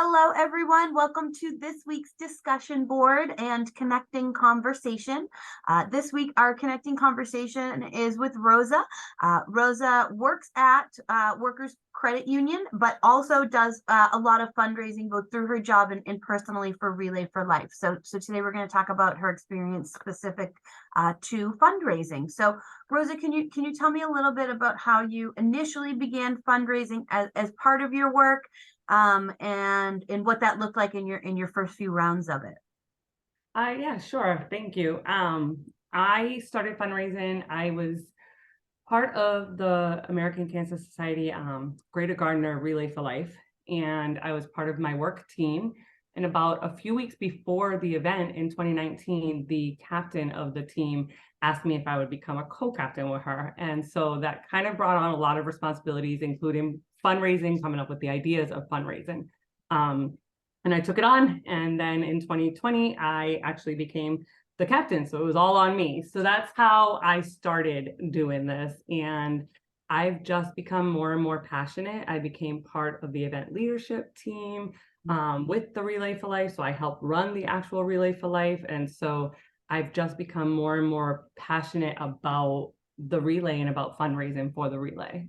Hello, everyone. Welcome to this week's discussion board and connecting conversation. This week, our connecting conversation is with Rosa. Rosa works at Workers Credit Union, but also does a lot of fundraising both through her job and personally for Relay for Life. So today we're going to talk about her experience specific to fundraising. So Rosa, can you tell me a little bit about how you initially began fundraising as part of your work? And what that looked like in your first few rounds of it. Yeah, sure. Thank you. I started fundraising. I was part of the American Cancer Society Greater Gardner Relay for Life, and I was part of my work team. And about a few weeks before the event in 2019, the captain of the team asked me if I would become a co-captain with her. And so that kind of brought on a lot of responsibilities, including fundraising, coming up with the ideas of fundraising. And I took it on. And then in 2020, I actually became the captain. So it was all on me. So that's how I started doing this. And I've just become more and more passionate. I became part of the event leadership team with the Relay for Life. So I helped run the actual Relay for Life. And so I've just become more and more passionate about the relay and about fundraising for the relay.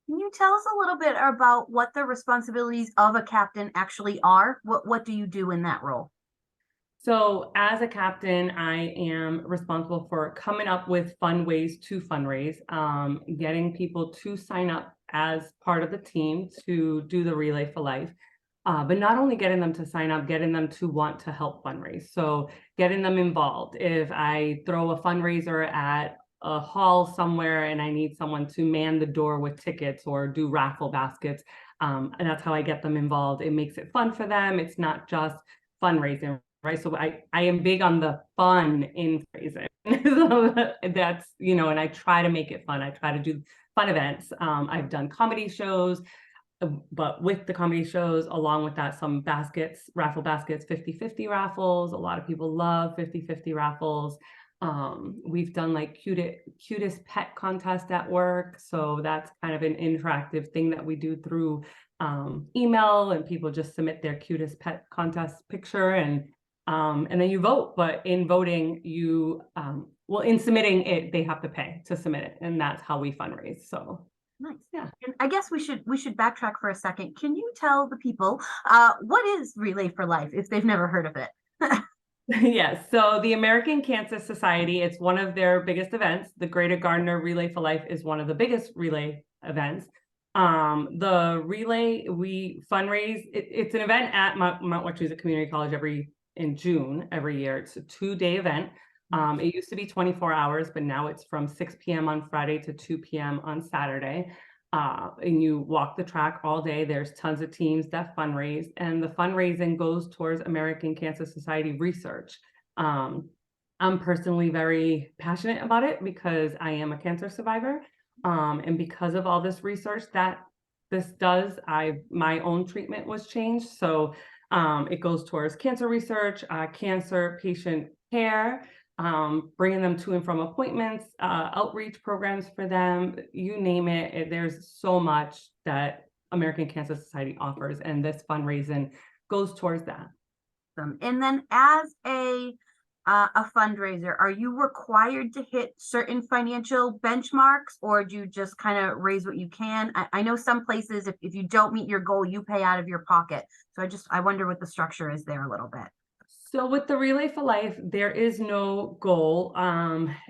Can you tell us a little bit about what the responsibilities of a captain actually are? What do you do in that role? So as a captain, I am responsible for coming up with fun ways to fundraise, getting people to sign up as part of the team to do the Relay for Life. But not only getting them to sign up, getting them to want to help fundraise. So getting them involved. If I throw a fundraiser at a hall somewhere and I need someone to man the door with tickets or do raffle baskets, and that's how I get them involved. It makes it fun for them. It's not just fundraising, right? So I am big on the fun in fundraising. So that's, and I try to make it fun. I try to do fun events. I've done comedy shows, but with the comedy shows, along with that, some baskets, raffle baskets, 50-50 raffles. A lot of people love 50-50 raffles. We've done like cutest pet contest at work. So that's kind of an interactive thing that we do through email, and people just submit their cutest pet contest picture, and then you vote. But in voting, in submitting it, they have to pay to submit it, and that's how we fundraise. So Nice. Yeah. And I guess we should backtrack for a second. Can you tell the people what is Relay for Life if they've never heard of it? Yes. So the American Cancer Society, it's one of their biggest events. The Greater Gardner Relay for Life is one of the biggest relay events. The relay, we fundraise. It's an event at Mount Wachusett Community College in June every year. It's a 2-day event. It used to be 24 hours, but now it's from 6 p.m. on Friday to 2 p.m. on Saturday. And you walk the track all day. There's tons of teams that fundraise, and the fundraising goes towards American Cancer Society research. I'm personally very passionate about it because I am a cancer survivor. And because of all this research that this does, my own treatment was changed. So it goes towards cancer research, cancer patient care, bringing them to and from appointments, outreach programs for them, you name it. There's so much that American Cancer Society offers, and this fundraising goes towards that. And then as a fundraiser, are you required to hit certain financial benchmarks, or do you just kind of raise what you can? I know some places, if you don't meet your goal, you pay out of your pocket. So I wonder what the structure is there a little bit. So with the Relay for Life, there is no goal.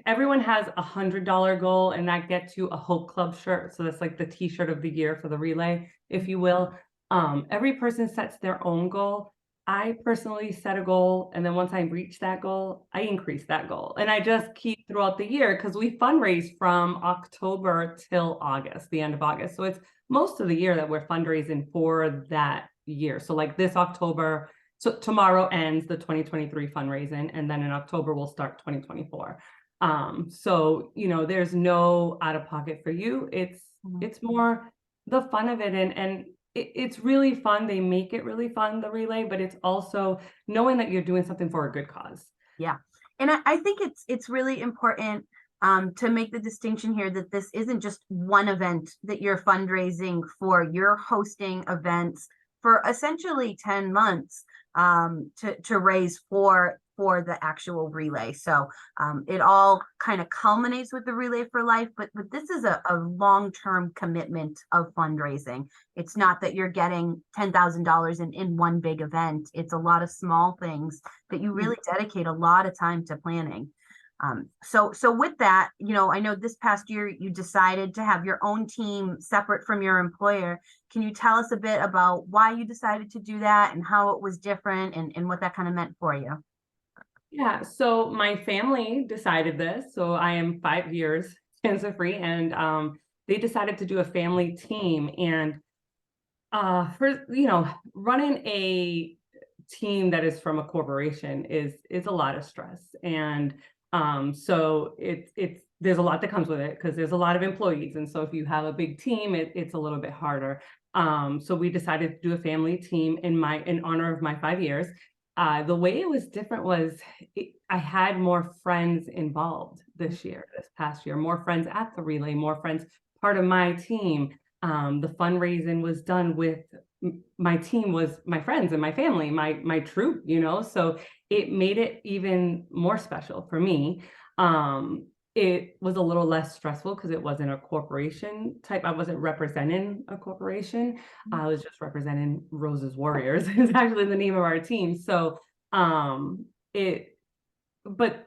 Everyone has $100 goal, and that gets you a Hope Club shirt. So that's like the t-shirt of the year for the relay, if you will. Every person sets their own goal. I personally set a goal, and then once I reach that goal, I increase that goal. And I just keep throughout the year, because we fundraise from October till August, the end of August. So it's most of the year that we're fundraising for that year. So like this October, so tomorrow ends the 2023 fundraising, and then in October we'll start 2024. So there's no out of pocket for you. It's more the fun of it, and it's really fun. They make it really fun, the relay, but it's also knowing that you're doing something for a good cause. Yeah, and I think it's really important to make the distinction here that this isn't just one event that you're fundraising for. You're hosting events for essentially 10 months to raise for the actual relay. So it all kind of culminates with the Relay for Life, but this is a long-term commitment of fundraising. It's not that you're getting $10,000 in one big event. It's a lot of small things that you really dedicate a lot of time to planning. So with that, I know this past year you decided to have your own team separate from your employer. Can you tell us a bit about why you decided to do that and how it was different and what that kind of meant for you? Yeah, so my family decided this. So I am 5 years cancer free, and they decided to do a family team. And for running a team that is from a corporation is a lot of stress, and so it's there's a lot that comes with it because there's a lot of employees, and so if you have a big team, it's a little bit harder. So we decided to do a family team in honor of my 5 years. The way it was different was I had more friends involved this past year, more friends at the relay, more friends part of my team. The fundraising was done with my team, was my friends and my family, my troop, so it made it even more special for me. It was a little less stressful because it wasn't a corporation type. I wasn't representing a corporation. I was just representing Rose's Warriors is actually the name of our team. So it but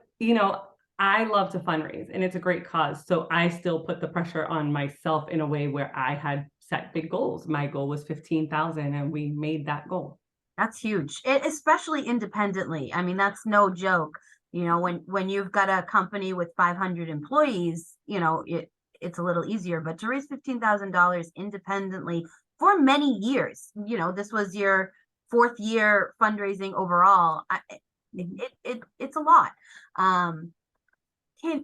I love to fundraise and it's a great cause. So I still put the pressure on myself in a way where I had set big goals. My goal was 15,000 and we made that goal. That's huge, especially independently. I mean, that's no joke. When you've got a company with 500 employees, it's a little easier. But to raise $15,000 independently for many years, this was your fourth year fundraising overall. It's a lot.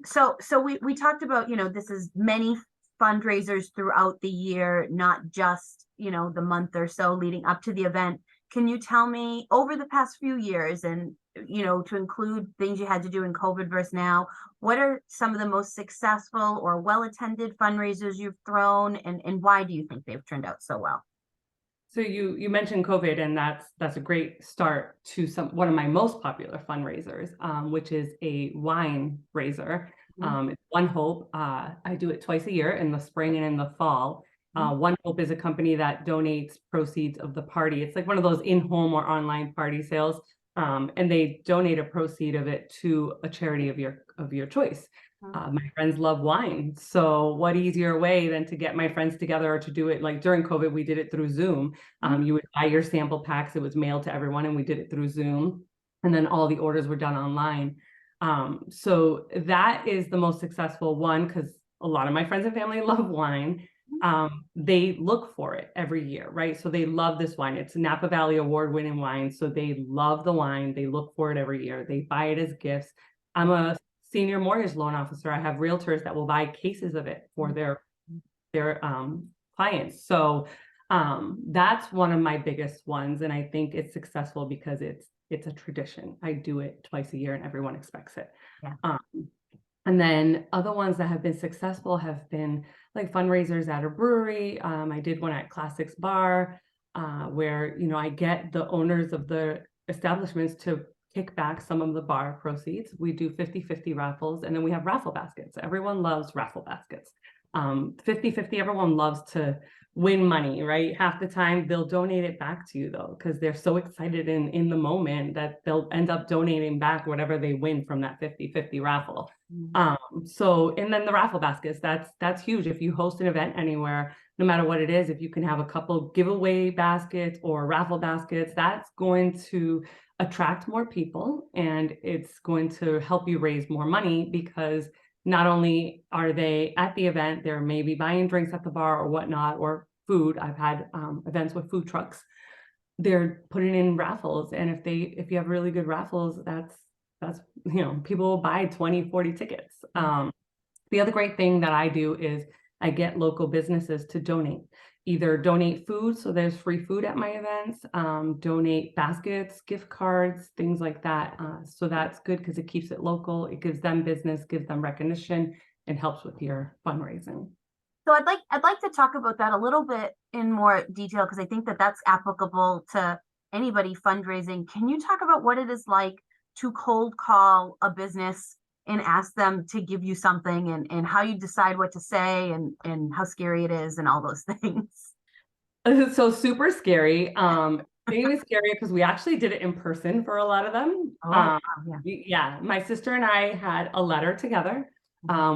So we talked about, this is many fundraisers throughout the year, not just, the month or so leading up to the event. Can you tell me over the past few years and, to include things you had to do in COVID versus now, what are some of the most successful or well-attended fundraisers you've thrown and why do you think they've turned out so well? So you mentioned COVID, and that's a great start to one of my most popular fundraisers, which is a wine raiser. It's One Hope. I do it twice a year in the spring and in the fall. One Hope is a company that donates proceeds of the party. It's like one of those in-home or online party sales, and they donate a proceed of it to a charity of your choice. My friends love wine. So what easier way than to get my friends together or to do it like during COVID, we did it through Zoom. You would buy your sample packs. It was mailed to everyone and we did it through Zoom. And then all the orders were done online. So that is the most successful one because a lot of my friends and family love wine. They look for it every year, right? So they love this wine. It's Napa Valley award-winning wine. So they love the wine. They look for it every year. They buy it as gifts. I'm a senior mortgage loan officer. I have realtors that will buy cases of it for their clients. So that's one of my biggest ones. And I think it's successful because it's a tradition. I do it twice a year and everyone expects it. Yeah. And then other ones that have been successful have been like fundraisers at a brewery. I did one at Classics Bar, where, I get the owners of the establishments to kick back some of the bar proceeds. We do 50-50 raffles, and then we have raffle baskets. Everyone loves raffle baskets. 50-50, everyone loves to win money, right? Half the time they'll donate it back to you though, because they're so excited in the moment that they'll end up donating back whatever they win from that 50-50 raffle. And then the raffle baskets, that's huge. If you host an event anywhere, no matter what it is, if you can have a couple giveaway baskets or raffle baskets, that's going to attract more people and it's going to help you raise more money because not only are they at the event, they're maybe buying drinks at the bar or whatnot, or food. I've had events with food trucks. They're putting in raffles. And if you have really good raffles, that's people will buy 20, 40 tickets. The other great thing that I do is I get local businesses to donate. Either donate food, so there's free food at my events, donate baskets, gift cards, things like that. So that's good because it keeps it local. It gives them business, gives them recognition, and helps with your fundraising. So I'd like to talk about that a little bit in more detail because I think that that's applicable to anybody fundraising. Can you talk about what it is like to cold call a business and ask them to give you something, and how you decide what to say, and how scary it is and all those things? So super scary. It was scary because we actually did it in person for a lot of them. Oh, wow, yeah. Yeah, my sister and I had a letter together.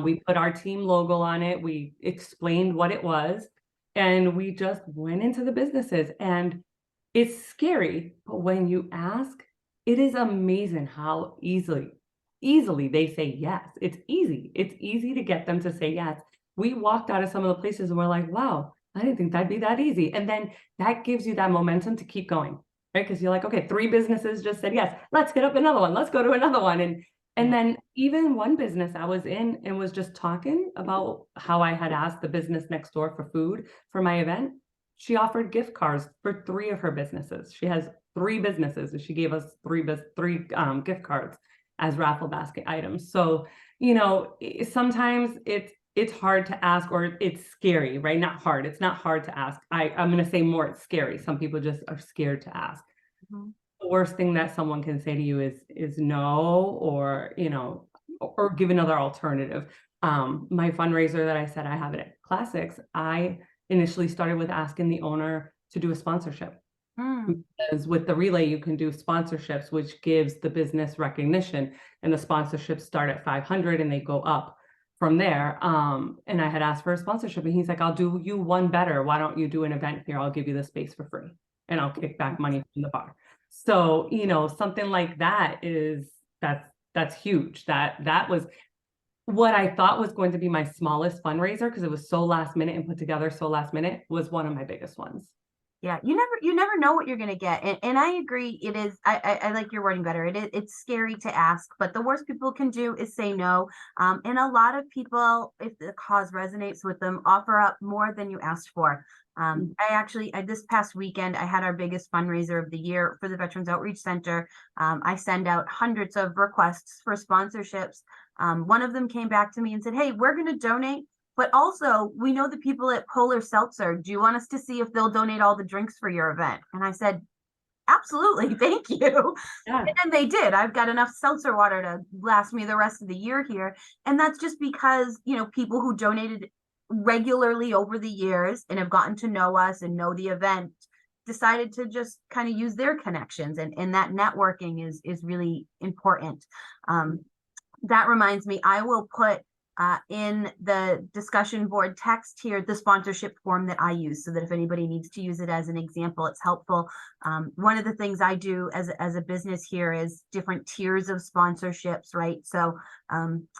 We put our team logo on it. We explained what it was, and we just went into the businesses. And it's scary, but when you ask, it is amazing how easily they say yes. It's easy. It's easy to get them to say yes. We walked out of some of the places and we're like, wow, I didn't think that'd be that easy. And then that gives you that momentum to keep going, right? Because you're like, okay, 3 businesses just said yes. Let's get up another one. Let's go to another one. And Yeah. then even one business I was in and was just talking about how I had asked the business next door for food for my event. She offered gift cards for 3 of her businesses. She has 3 businesses, and she gave us three gift cards as raffle basket items. So, sometimes it's hard to ask, or it's scary, right? Not hard. It's not hard to ask. I'm going to say more, it's scary. Some people just are scared to ask. Mhm. The worst thing that someone can say to you is no, or or give another alternative. My fundraiser that I said I have it at Classics, I initially started with asking the owner to do a sponsorship, Mm. because with the relay you can do sponsorships, which gives the business recognition, and the sponsorships start at 500 and they go up from there. And I had asked for a sponsorship, and he's like, I'll do you one better. Why don't you do an event here? I'll give you the space for free, and I'll kick back money from the bar. So, something like that that's huge. That was what I thought was going to be my smallest fundraiser, because it was so last minute and put together so last minute, was one of my biggest ones. Yeah, you never know what you're gonna get, and I agree. It is, I like your wording better. It's scary to ask, but the worst people can do is say no. And a lot of people, if the cause resonates with them, offer up more than you asked for. This past weekend, I had our biggest fundraiser of the year for the Veterans Outreach Center. I send out hundreds of requests for sponsorships. One of them came back to me and said, "Hey, we're going to donate, but also we know the people at Polar Seltzer. Do you want us to see if they'll donate all the drinks for your event?" And I said, "Absolutely, thank you." Yeah. And they did. I've got enough seltzer water to last me the rest of the year here. And that's just because, people who donated regularly over the years and have gotten to know us and know the event decided to just kind of use their connections, and that networking is really important. That reminds me, I will put in the discussion board text here the sponsorship form that I use, so that if anybody needs to use it as an example, it's helpful. One of the things I do as a business here is different tiers of sponsorships, right? So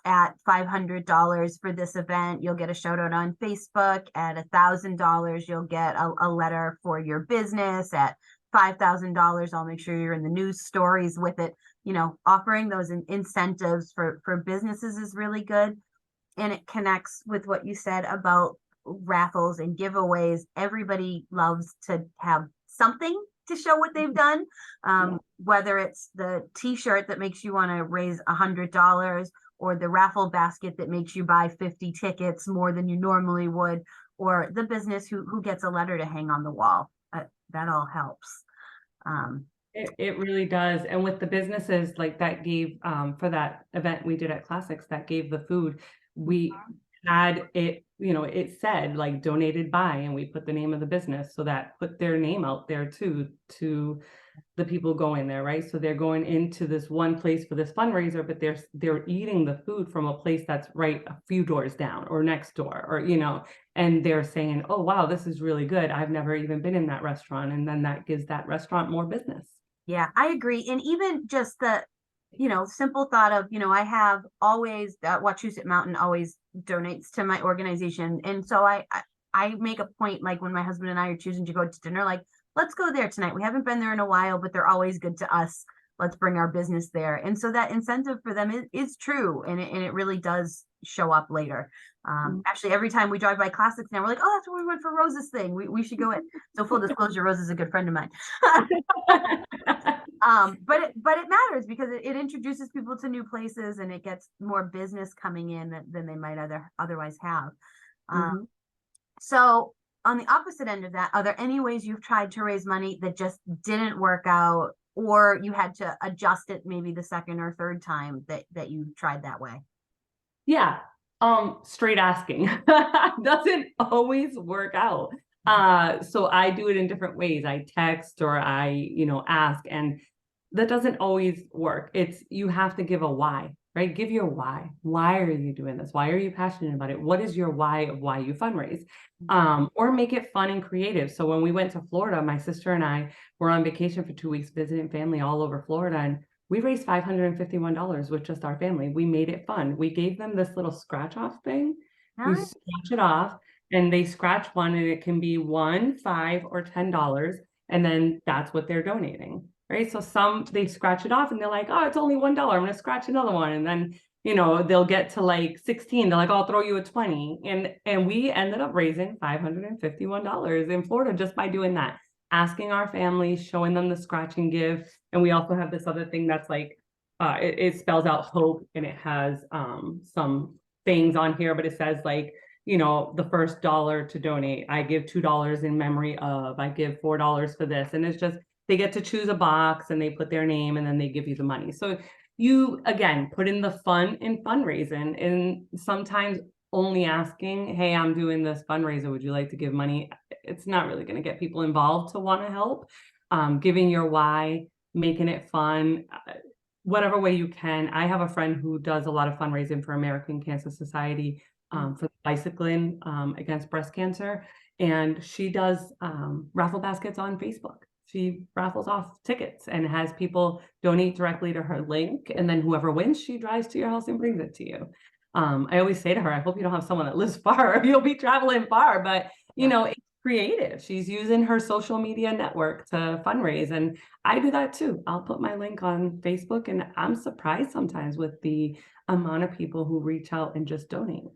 at $500 for this event, you'll get a shout out on Facebook. At $1,000, you'll get a letter for your business. At $5,000, I'll make sure you're in the news stories with it. Offering those incentives for businesses is really good, and it connects with what you said about raffles and giveaways. Everybody loves to have something to show what they've done, whether it's the t-shirt that makes you want to raise $100, or the raffle basket that makes you buy 50 tickets more than you normally would, or the business who gets a letter to hang on the wall. That all helps. It really does. And with the businesses like that gave, for that event we did at Classics, that gave the food, we had it, it said like donated by, and we put the name of the business, so that put their name out there too, to the people going there, right? So they're going into this one place for this fundraiser, but they're eating the food from a place that's right a few doors down or next door, or and they're saying, oh wow, this is really good. I've never even been in that restaurant. And then that gives that restaurant more business. Yeah, I agree. And even just the, simple thought of, I have always, Wachusett Mountain always donates to my organization. And so I make a point, like when my husband and I are choosing to go to dinner, like, let's go there tonight. We haven't been there in a while, but they're always good to us. Let's bring our business there. And so that incentive for them is true. And it really does show up later. Actually, every time we drive by Classics now, we're like, oh, that's where we went for Rose's thing. We should go in. So full disclosure, Rose is a good friend of mine. But it matters because it introduces people to new places, and it gets more business coming in than they might otherwise have. Mhm. So on the opposite end of that, are there any ways you've tried to raise money that just didn't work out, or you had to adjust it maybe the second or third time that you tried that way? Yeah. Straight asking doesn't always work out. So I do it in different ways. I text or I, ask, and that doesn't always work. You have to give a why, right? Give your why. Why are you doing this? Why are you passionate about it? What is your why of why you fundraise? Or make it fun and creative. So when we went to Florida, my sister and I were on vacation for 2 weeks, visiting family all over Florida, and we raised $551 with just our family. We made it fun. We gave them this little scratch off thing. You Nice. scratch it off and they scratch one, and it can be $1, $5, or $10. And then that's what they're donating, right? So some, they scratch it off and they're like, oh, it's only $1. I'm going to scratch another one. And then, they'll get to like 16. They're like, I'll throw you a 20. And we ended up raising $551 in Florida just by doing that, asking our families, showing them the scratch and give. And we also have this other thing that's like, it spells out hope, and it has some things on here, but it says like, the first dollar to donate, I give $2 in memory of, I give $4 for this. And it's just, they get to choose a box and they put their name and then they give you the money. So you, again, put in the fun in fundraising, and sometimes only asking, hey, I'm doing this fundraiser, would you like to give money? It's not really going to get people involved to want to help. Giving your why, making it fun, whatever way you can. I have a friend who does a lot of fundraising for American Cancer Society, for bicycling against breast cancer. And she does raffle baskets on Facebook. She raffles off tickets and has people donate directly to her link. And then whoever wins, she drives to your house and brings it to you. I always say to her, I hope you don't have someone that lives far. You'll be traveling far, but it's creative. She's using her social media network to fundraise. And I do that too. I'll put my link on Facebook, and I'm surprised sometimes with the amount of people who reach out and just donate.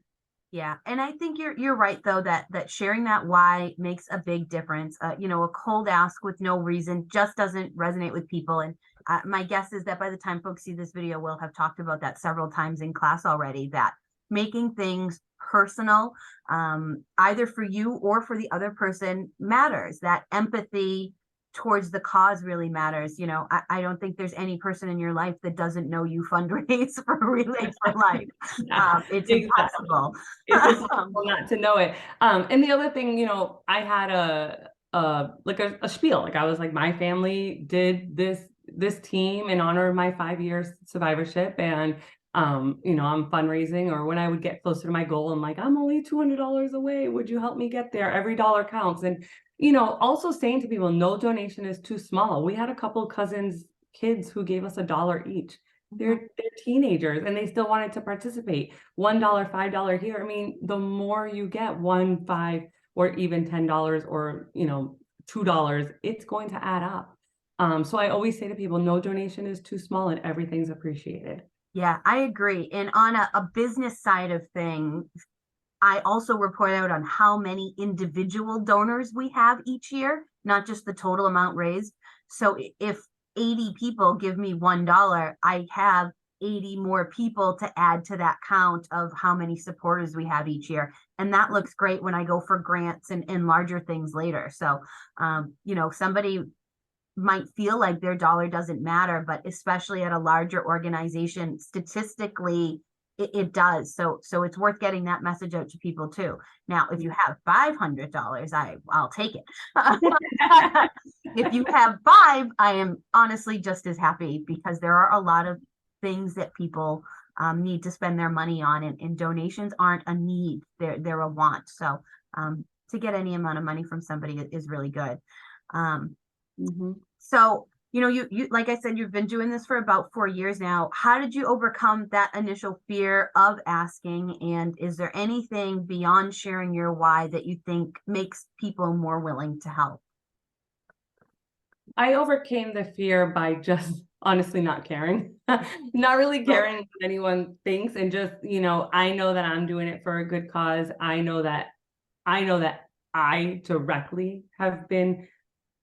Yeah, and I think you're right though that sharing that why makes a big difference. A cold ask with no reason just doesn't resonate with people. And my guess is that by the time folks see this video, we'll have talked about that several times in class already. That making things personal, either for you or for the other person, matters. That empathy towards the cause really matters. I don't think there's any person in your life that doesn't know you fundraise for Relay for Life. It's Exactly. impossible. It's impossible not to know it. And the other thing, I had a spiel. Like I was like, my family did this team in honor of my 5 years survivorship, and I'm fundraising. Or when I would get closer to my goal, I'm like, I'm only $200 away. Would you help me get there? Every dollar counts. And also saying to people, no donation is too small. We had a couple cousins, kids who gave us $1 each. They're teenagers and they still wanted to participate. $1, $5 here. I mean, the more you get, $1, $5, or even $10, or $2, it's going to add up. So I always say to people, no donation is too small and everything's appreciated. Yeah, I agree. And on a business side of things, I also report out on how many individual donors we have each year, not just the total amount raised. So if 80 people give me $1, I have 80 more people to add to that count of how many supporters we have each year. And that looks great when I go for grants and larger things later. So, somebody might feel like their dollar doesn't matter, but especially at a larger organization, statistically, it does. So it's worth getting that message out to people too. Now, if you have $500, I'll take it. If you have five, I am honestly just as happy, because there are a lot of things that people need to spend their money on, and donations aren't a need; they're a want. So to get any amount of money from somebody is really good. So you like I said, you've been doing this for about 4 years now. How did you overcome that initial fear of asking? And is there anything beyond sharing your why that you think makes people more willing to help? I overcame the fear by just honestly not caring, not really caring what anyone thinks. And just, I know that I'm doing it for a good cause. I know that I directly have been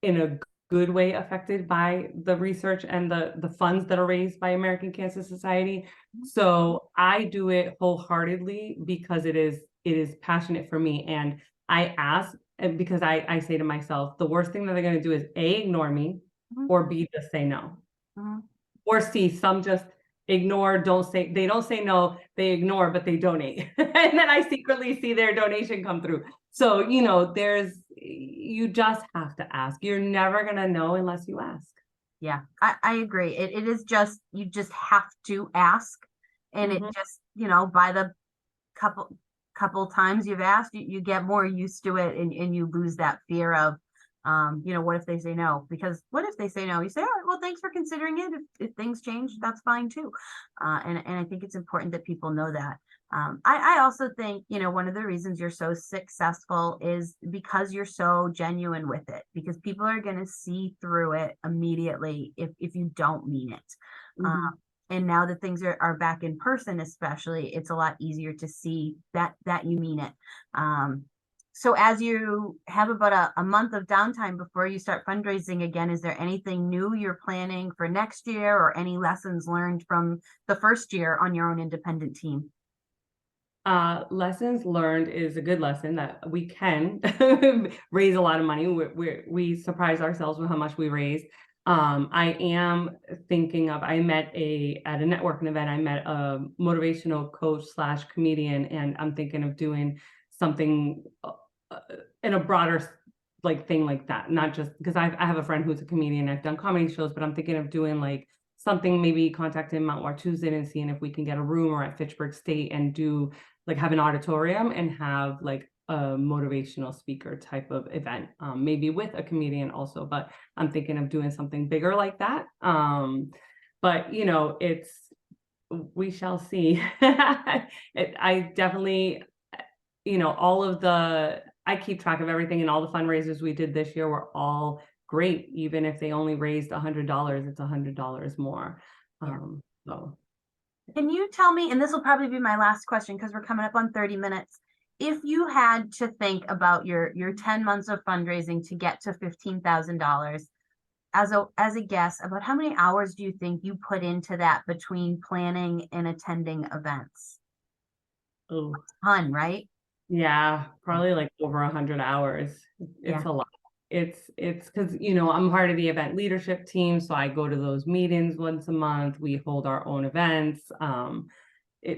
in a good way affected by the research and the funds that are raised by American Cancer Society. So I do it wholeheartedly because it is passionate for me. And I ask because I say to myself, the worst thing that they're going to do is A, ignore me, Mhm. or B, just say no. Mhm. Or C, some just ignore, they don't say no, they ignore, but they donate. And then I secretly see their donation come through. So, you just have to ask. You're never going to know unless you ask. Yeah, I agree. It is just, you just have to ask. And it Mhm. just, by the couple times you've asked, you get more used to it, and you lose that fear of, what if they say no? Because what if they say no? You say, all right, well, thanks for considering it. If things change, that's fine too. And I think it's important that people know that. I also think, one of the reasons you're so successful is because you're so genuine with it, because people are going to see through it immediately if you don't mean it. Mhm. And now that things are back in person, especially, it's a lot easier to see that you mean it. So as you have about a month of downtime before you start fundraising again, is there anything new you're planning for next year, or any lessons learned from the first year on your own independent team? Lessons learned is a good lesson that we can raise a lot of money. We surprise ourselves with how much we raise. I am thinking of, at a networking event, I met a motivational coach slash comedian, and I'm thinking of doing something uh, in a broader thing like that. Not just because I have a friend who's a comedian. I've done comedy shows, but I'm thinking of doing like something, maybe contacting Mount Wachusett and seeing if we can get a room, or at Fitchburg State, and do have an auditorium and have like a motivational speaker type of event, maybe with a comedian also, but I'm thinking of doing something bigger like that. But we shall see. I definitely, I keep track of everything, and all the fundraisers we did this year were all great. Even if they only raised $100, it's $100 more. Yeah. So Can you tell me, and this will probably be my last question because we're coming up on 30 minutes. If you had to think about your 10 months of fundraising to get to $15,000, as a guess, about how many hours do you think you put into that between planning and attending events? oh, Ton, right? yeah, probably like over 100 hours. Yeah. It's a lot. It's because, I'm part of the event leadership team, so I go to those meetings once a month. We hold our own events.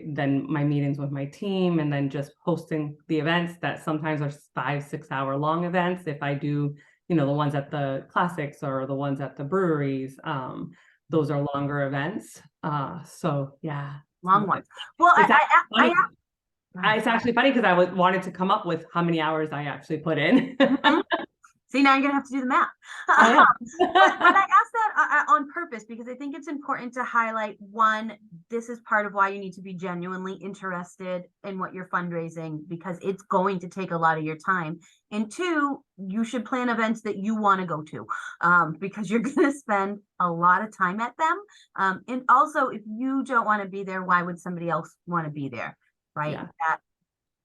Then my meetings with my team, and then just hosting the events that sometimes are 5-6 hour long events. If I do, the ones at the classics or the ones at the breweries, those are longer events. So yeah, Long ones. Well, it's I funny. It's actually funny because I wanted to come up with how many hours I actually put in. Mhm. See, now you're gonna have to do the math. I am. But I asked that on purpose because I think it's important to highlight, one, this is part of why you need to be genuinely interested in what you're fundraising, because it's going to take a lot of your time. And two, you should plan events that you want to go to, because you're going to spend a lot of time at them. And also, if you don't want to be there, why would somebody else want to be there? Right? Yeah.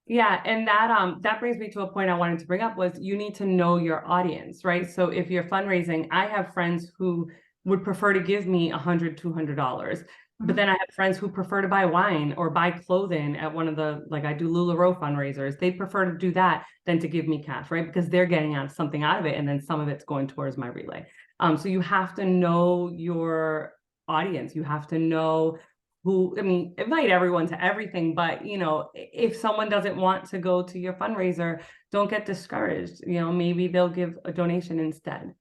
Yeah, and that brings me to a point I wanted to bring up, was you need to know your audience, right? So if you're fundraising, I have friends who would prefer to give me $100-$200, but then I have friends who prefer to buy wine or buy clothing at one of the, like I do LuLaRoe fundraisers. They prefer to do that than to give me cash, right? Because they're getting something out of it, and then some of it's going towards my relay. So you have to know your audience. You have to know invite everyone to everything, but if someone doesn't want to go to your fundraiser, don't get discouraged. Maybe they'll give a donation instead.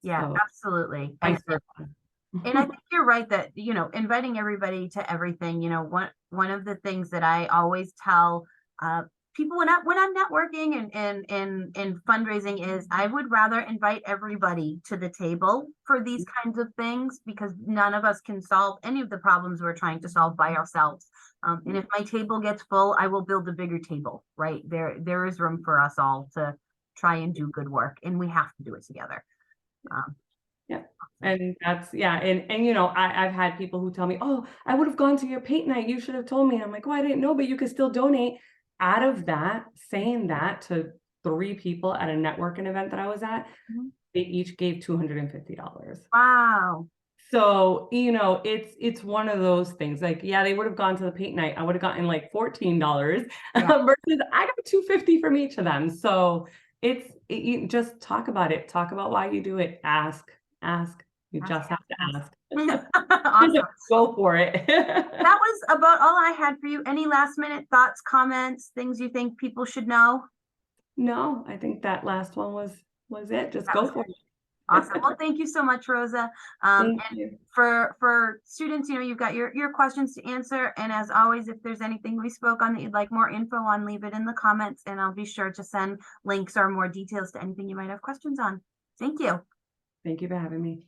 Yeah, So absolutely. vice versa. And I think you're right that, inviting everybody to everything, one of the things that I always tell people when I'm networking and fundraising is, I would rather invite everybody to the table for these kinds of things, because none of us can solve any of the problems we're trying to solve by ourselves. And if my table gets full, I will build a bigger table, right? There is room for us all to try and do good work, and we have to do it together. Yeah. And that's, yeah. And I've had people who tell me, oh, I would have gone to your paint night. You should have told me. And I'm like, oh, I didn't know, but you could still donate. Out of that, saying that to 3 people at a networking event that I was at, Mhm. they each gave $250. Wow. So, you know, it's one of those things. Like, yeah, they would have gone to the paint night. I would have gotten like $14 Yeah. versus I got $250 from each of them. So you just talk about it. Talk about why you do it. Ask. You just have to ask. Awesome. Go for it. That was about all I had for you. Any last minute thoughts, comments, things you think people should know? No, I think that last one was it. Just That go was for good. it. Awesome. Well, thank you so much, Rosa. Thank And you. for students, you know, you've got your questions to answer. And as always, if there's anything we spoke on that you'd like more info on, leave it in the comments, and I'll be sure to send links or more details to anything you might have questions on. Thank you. Thank you for having me.